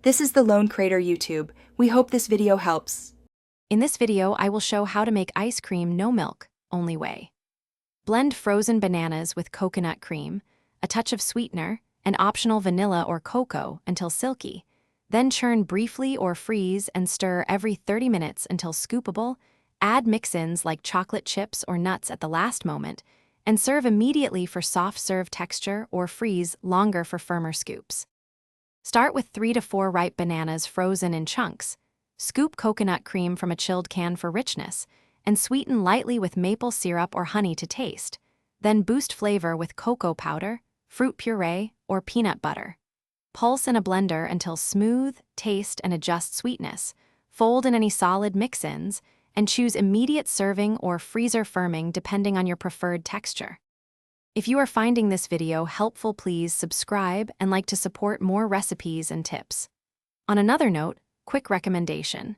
This is the Lone Crater YouTube. We hope this video helps. In this video, I will show how to make ice cream no milk, only whey. Blend frozen bananas with coconut cream, a touch of sweetener, and optional vanilla or cocoa until silky. Then churn briefly or freeze and stir every 30 minutes until scoopable. Add mix-ins like chocolate chips or nuts at the last moment, and serve immediately for soft serve texture or freeze longer for firmer scoops. Start with 3 to 4 ripe bananas frozen in chunks. Scoop coconut cream from a chilled can for richness, and sweeten lightly with maple syrup or honey to taste. Then boost flavor with cocoa powder, fruit puree, or peanut butter. Pulse in a blender until smooth, taste, and adjust sweetness. Fold in any solid mix-ins, and choose immediate serving or freezer firming depending on your preferred texture. If you are finding this video helpful, please subscribe and like to support more recipes and tips. On another note, quick recommendation.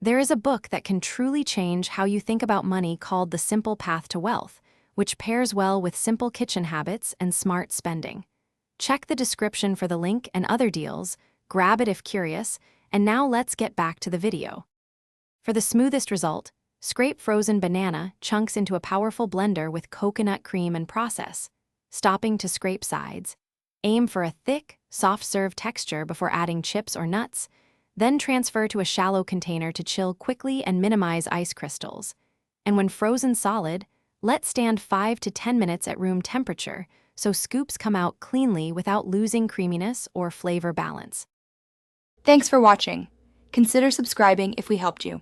There is a book that can truly change how you think about money called The Simple Path to Wealth, which pairs well with simple kitchen habits and smart spending. Check the description for the link and other deals, grab it if curious, and now let's get back to the video. For the smoothest result, scrape frozen banana chunks into a powerful blender with coconut cream and process, stopping to scrape sides. Aim for a thick, soft-serve texture before adding chips or nuts, then transfer to a shallow container to chill quickly and minimize ice crystals. And when frozen solid, let stand 5 to 10 minutes at room temperature so scoops come out cleanly without losing creaminess or flavor balance. Thanks for watching. Consider subscribing if we helped you.